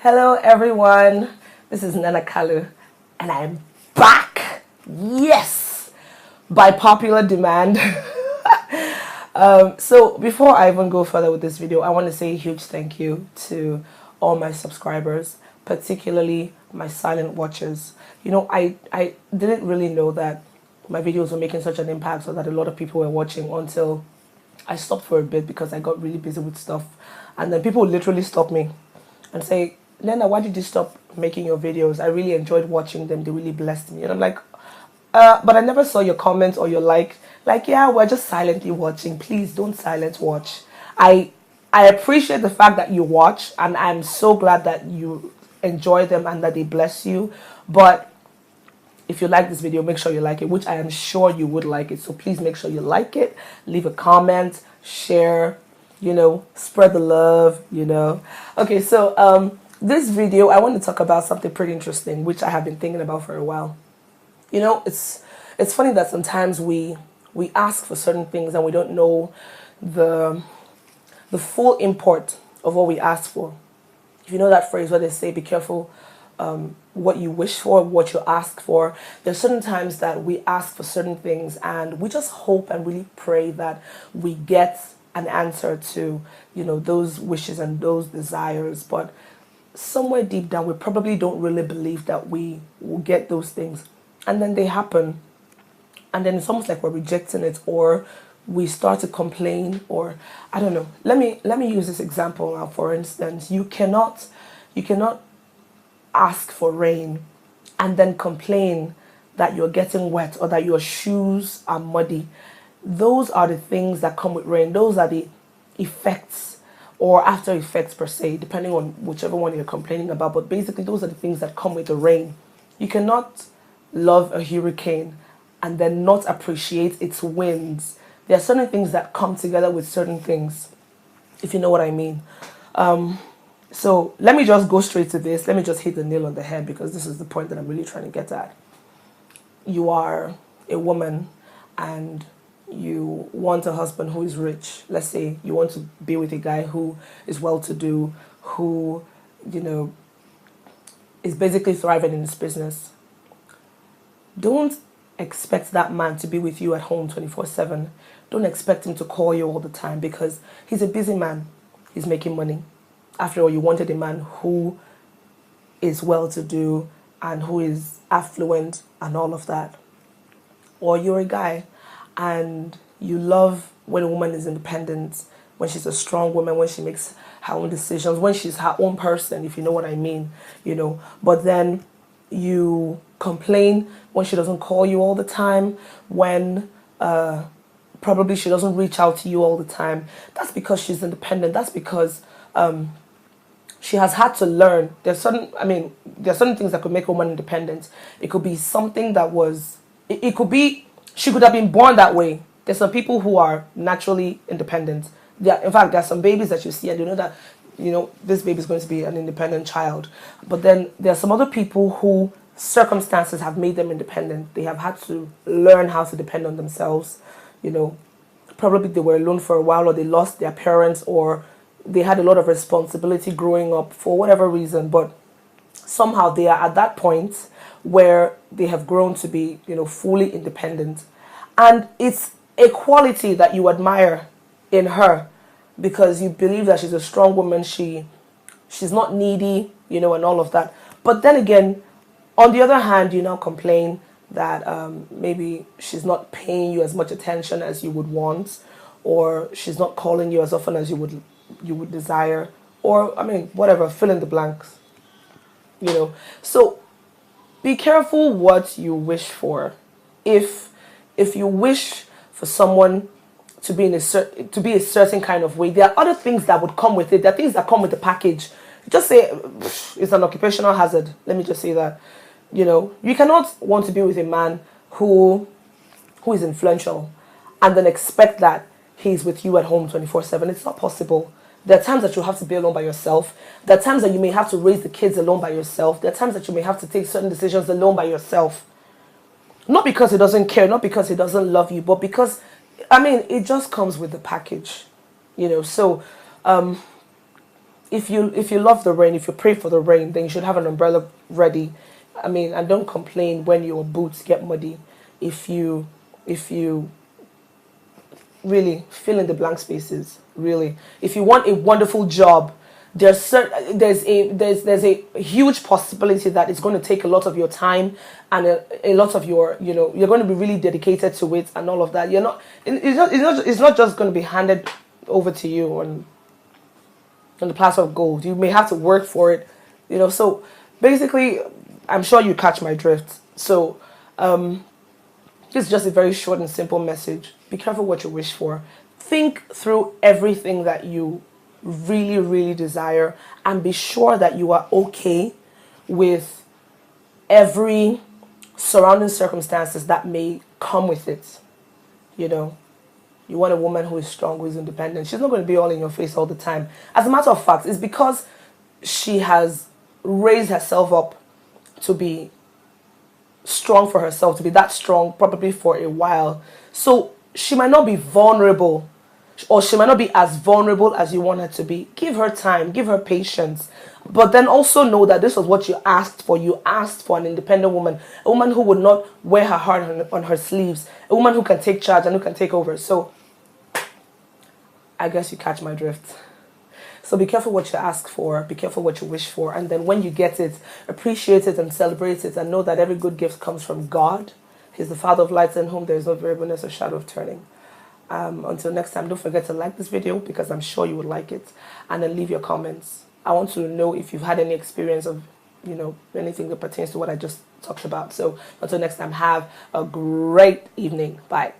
Hello everyone, this is Nana Kalu and I'm back, yes, by popular demand. So before I even go further with this video, I want to say a huge thank you to all my subscribers, particularly my silent watchers. You know, I didn't really know that my videos were making such an impact or that a lot of people were watching until I stopped for a bit because I got really busy with stuff. And then people would literally stop me and say, Nena, why did you stop making your videos? I really enjoyed watching them. They really blessed me. And I'm like, but I never saw your comments or your like. Like, yeah, we're just silently watching. Please don't silent watch. I appreciate the fact that you watch, and I'm so glad that you enjoy them and that they bless you. But if you like this video, make sure you like it, which I am sure you would like it. So please make sure you like it, leave a comment, share, spread the love, Okay, so this video, I want to talk about something pretty interesting, which I have been thinking about for a while. It's funny that sometimes we ask for certain things and we don't know the full import of what we ask for. If you know that phrase where they say, be careful what you wish for, what you ask for. There's certain times that we ask for certain things and we just hope and really pray that we get an answer to, those wishes and those desires. But somewhere deep down, we probably don't really believe that we will get those things. And then they happen. And then it's almost like we're rejecting it, or we start to complain, or I don't know. Let me use this example now. For instance, you cannot ask for rain and then complain that you're getting wet or that your shoes are muddy. Those are the things that come with rain. Those are the effects or after effects per se, depending on whichever one you're complaining about. But basically, those are the things that come with the rain. You cannot love a hurricane and then not appreciate its winds. There are certain things that come together with certain things, if you know what I mean. So let me just go straight to this. Let me just hit the nail on the head because this is the point that I'm really trying to get at. You are a woman and you want a husband who is rich. Let's say you want to be with a guy who is well-to-do, who, is basically thriving in his business. Don't expect that man to be with you at home 24/7. Don't expect him to call you all the time because he's a busy man. He's making money. After all, you wanted a man who is well-to-do and who is affluent and all of that. Or you're a guy and you love when a woman is independent, when she's a strong woman, when she makes her own decisions, when she's her own person, if you know what I mean, But then you complain when she doesn't call you all the time, when probably she doesn't reach out to you all the time. That's because she's independent. That's because she has had to learn. There are certain things that could make a woman independent. It could be something that it could be, she could have been born that way. There's some people who are naturally independent. In fact, there are some babies that you see and you know that, this baby is going to be an independent child. But then there are some other people who circumstances have made them independent. They have had to learn how to depend on themselves. Probably they were alone for a while, or they lost their parents, or they had a lot of responsibility growing up for whatever reason. But somehow they are at that point where they have grown to be, fully independent. And it's a quality that you admire in her because you believe that she's a strong woman. She's not needy, and all of that. But then again, on the other hand, you now complain that maybe she's not paying you as much attention as you would want, or she's not calling you as often as you would desire, or whatever, fill in the blanks. So be careful what you wish for. If you wish for someone to be a certain kind of way, there are other things that would come with it. There are things that come with the package. Just say it's an occupational hazard. Let me just say that. You cannot want to be with a man who is influential and then expect that he's with you at home 24/7. It's not possible. There are times that you have to be alone by yourself. There are times that you may have to raise the kids alone by yourself. There are times that you may have to take certain decisions alone by yourself. Not because he doesn't care, not because he doesn't love you, but because, it just comes with the package. So if you love the rain, if you pray for the rain, then you should have an umbrella ready. I mean, and don't complain when your boots get muddy. If you really fill in the blank spaces. Really, if you want a wonderful job, there's a huge possibility that it's going to take a lot of your time and a lot of your, you're going to be really dedicated to it and all of that. You're not it's not just going to be handed over to you on the platter of gold. You may have to work for it, so basically, I'm sure you catch my drift. So this is just a very short and simple message. Be careful what you wish for. Think through everything that you really, really desire, and be sure that you are okay with every surrounding circumstances that may come with it. You want a woman who is strong, who is independent. She's not going to be all in your face all the time. As a matter of fact, it's because she has raised herself up to be strong for herself, to be that strong probably for a while. So she might not be vulnerable, or she might not be as vulnerable as you want her to be. Give her time, give her patience. But then also know that this was what you asked for. You asked for an independent woman, a woman who would not wear her heart on her sleeves, a woman who can take charge and who can take over. So I guess you catch my drift. So be careful what you ask for, be careful what you wish for, and then when you get it, appreciate it and celebrate it, and know that every good gift comes from God. He's the Father of lights, in whom there is no variableness or shadow of turning. Until next time, don't forget to like this video, because I'm sure you would like it, and then leave your comments. I want to know if you've had any experience of, anything that pertains to what I just talked about. So until next time, have a great evening. Bye.